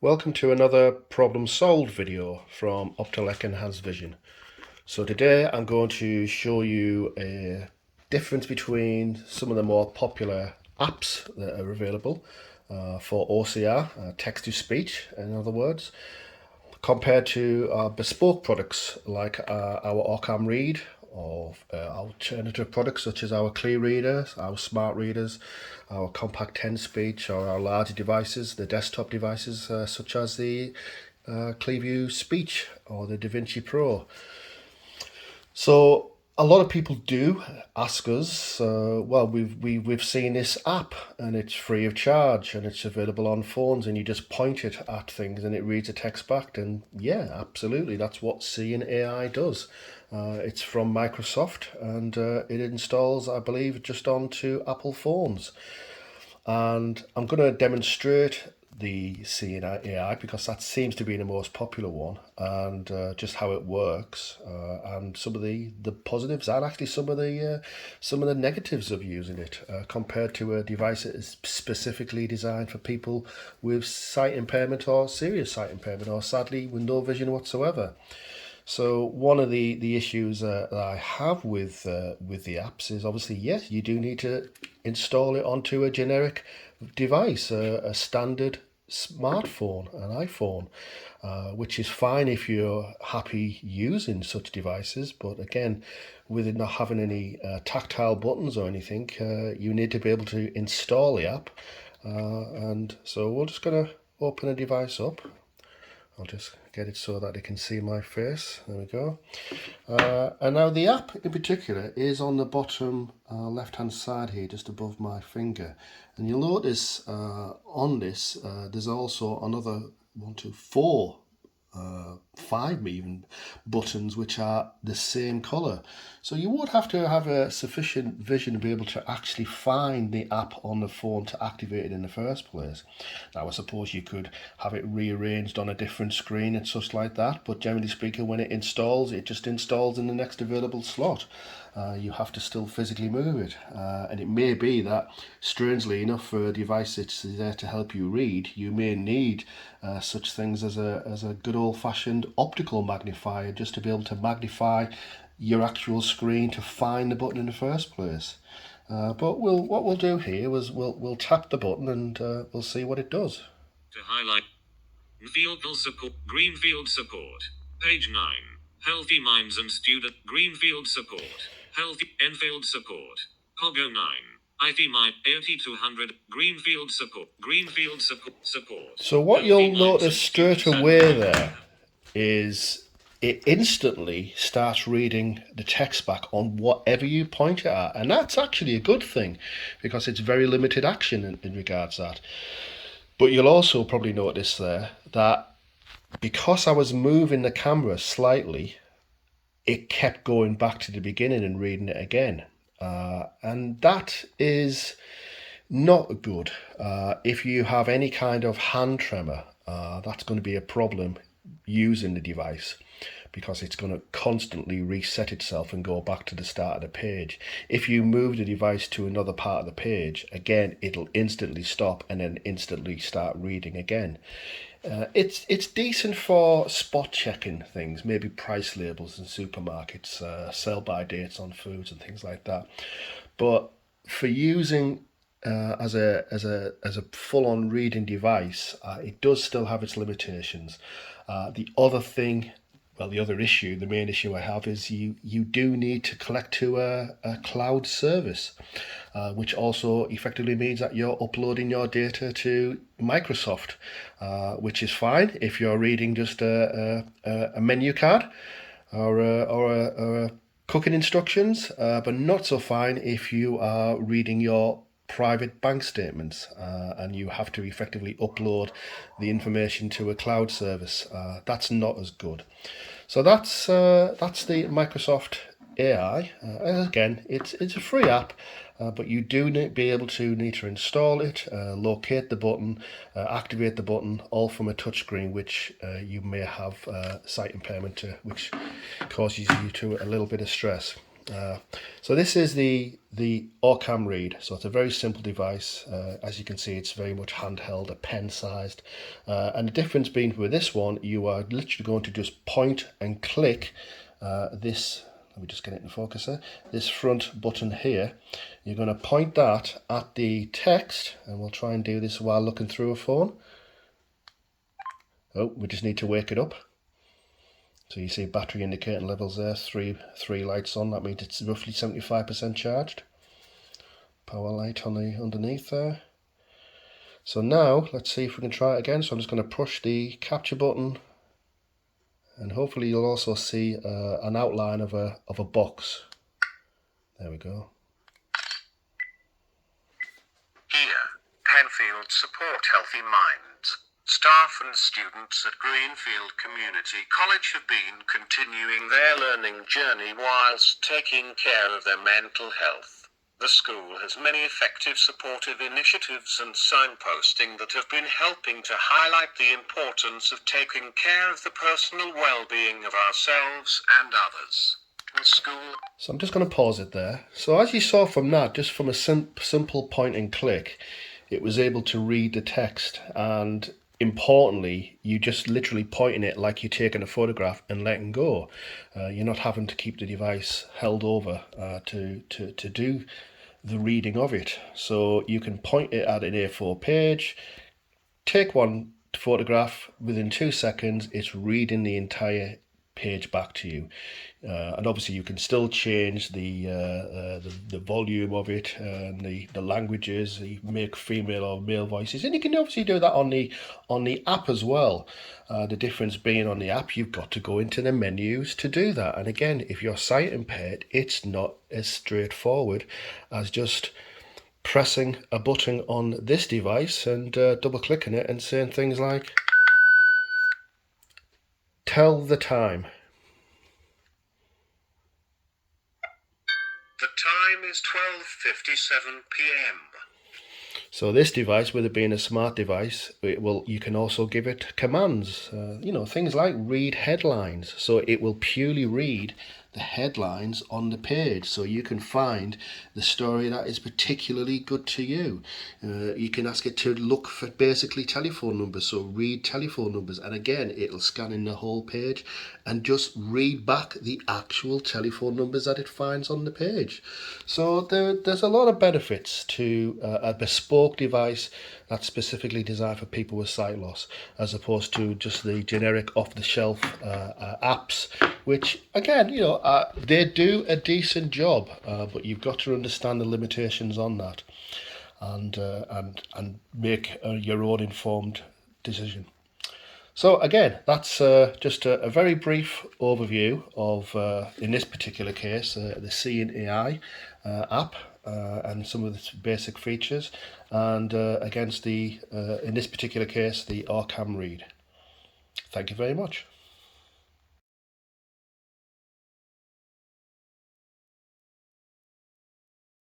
Welcome to another problem solved video from Optelec Enhanced Vision. So today I'm going to show you a difference between some of the more popular apps that are available for OCR, text-to-speech in other words, compared to bespoke products like our Ocam Read or alternative products such as our Clear Readers, our Smart Readers, our Compact 10 Speech, or our larger devices, the desktop devices such as the Clearview Speech or the DaVinci Pro. So a lot of people do ask us, well, we've seen this app and it's free of charge and it's available on phones and you just point it at things and it reads a text back. And yeah, absolutely, that's what Seeing AI does. It's from Microsoft and it installs, I believe, just onto Apple phones. And I'm going to demonstrate the Seeing AI because that seems to be the most popular one, and just how it works, and some of the positives and actually some of the negatives of using it compared to a device that is specifically designed for people with sight impairment or serious sight impairment or sadly with no vision whatsoever. So one of the issues that I have with the apps is obviously, yes, you do need to install it onto a generic device, a standard smartphone, an iPhone, which is fine if you're happy using such devices. But again, with it not having any tactile buttons or anything, you need to be able to install the app. And so we're just going to open a device up. I'll just get it so that they can see my face. There we go. And now the app in particular is on the bottom left hand side here, just above my finger. And you'll notice on this there's also another 1, 2, 4, 5 even buttons which are the same color. So you would have to have a sufficient vision to be able to actually find the app on the phone to activate it in the first place. Now I suppose you could have it rearranged on a different screen and such like that, but generally speaking, when it installs, it just installs in the next available slot. You have to still physically move it, and it may be that, strangely enough, for a device that's there to help you read, you may need such things as a good old-fashioned optical magnifier just to be able to magnify your actual screen to find the button in the first place. But what we'll do here is we'll tap the button and we'll see what it does. To highlight Greenfield support, Greenfield support, page 9. Healthy Minds and Student Greenfield support, Healthy Enfield support, Pogo 9. IT Mind 8200 Greenfield support, Greenfield support. So what you'll notice straight away there is it instantly starts reading the text back on whatever you point it at. And that's actually a good thing because it's very limited action in regards to that. But you'll also probably notice there that because I was moving the camera slightly, it kept going back to the beginning and reading it again. And that is not good. If you have any kind of hand tremor, that's going to be a problem using the device because it's going to constantly reset itself and go back to the start of the page. If you move the device to another part of the page, again, it'll instantly stop and then instantly start reading again. It's decent for spot checking things, maybe price labels in supermarkets, sell-by dates on foods and things like that. But for using as a full-on reading device, it does still have its limitations. The other issue, the main issue I have is you do need to connect to a cloud service, which also effectively means that you're uploading your data to Microsoft, which is fine if you're reading just a menu card or a cooking instructions, but not so fine if you are reading your private bank statements and you have to effectively upload the information to a cloud service. That's not as good. So that's the Microsoft AI. Again, it's a free app, but you do need to install it, locate the button, activate the button, all from a touchscreen, which you may have sight impairment to, which causes you to a little bit of stress. So this is the Orcam Read. So it's a very simple device. As you can see, it's very much handheld, a pen sized. And the difference being with this one, you are literally going to just point and click this. Let me just get it in focus there. This front button here. You're going to point that at the text, and we'll try and do this while looking through a phone. Oh, we just need to wake it up. So you see battery indicating levels there, three lights on. That means it's roughly 75% charged. Power light on the underneath there. So now let's see if we can try it again. So I'm just going to push the capture button, and hopefully you'll also see an outline of a box. There we go. Here, Penfield support healthy minds. Staff and students at Greenfield Community College have been continuing their learning journey whilst taking care of their mental health. The school has many effective supportive initiatives and signposting that have been helping to highlight the importance of taking care of the personal well-being of ourselves and others. The school... So I'm just going to pause it there. So as you saw from that, just from a simple point and click, it was able to read the text, and importantly, you just literally pointing it like you're taking a photograph and letting go. You're not having to keep the device held over to do the reading of it. So you can point it at an A4 page, take one photograph, within 2 seconds it's reading the entire page back to you. And obviously you can still change the volume of it and the languages. You make female or male voices, and you can obviously do that on the app as well. The difference being on the app, you've got to go into the menus to do that. And again, if you're sight impaired, it's not as straightforward as just pressing a button on this device and double clicking it and saying things like tell the time. The time is 12:57 p.m. So this device, with it being a smart device, you can also give it commands, things like read headlines. So it will purely read the headlines on the page, so you can find the story that is particularly good to you. You can ask it to look for basically telephone numbers, so read telephone numbers, and again it'll scan in the whole page and just read back the actual telephone numbers that it finds on the page. So there's a lot of benefits to a bespoke device that's specifically designed for people with sight loss, as opposed to just the generic off-the-shelf apps, which again, they do a decent job, but you've got to understand the limitations on that, and make your own informed decision. So again, that's just a very brief overview of, in this particular case, the Seeing AI app and some of its basic features, and against in this particular case, the Orcam Read. Thank you very much.